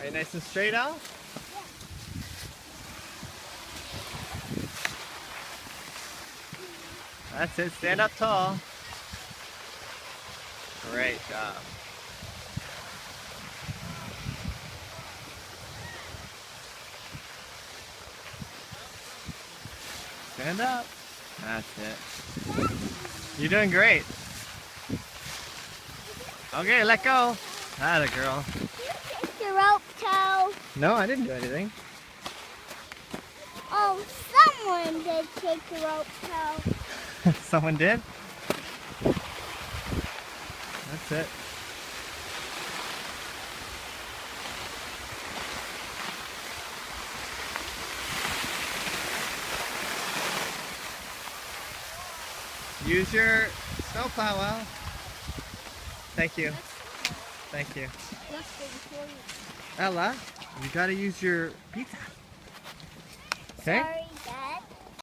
Are you nice and straight, Al? That's it. Stand up tall. Great job. Stand up. That's it. You're doing great. Okay, let go. Atta girl. Take the rope toe. No, I didn't do anything. Oh, someone did take the rope toe. Someone did? That's it. Use your snowplow, Al. Thank you. Thank you. Ella, you gotta use your pizza. Okay? Sorry, Dad.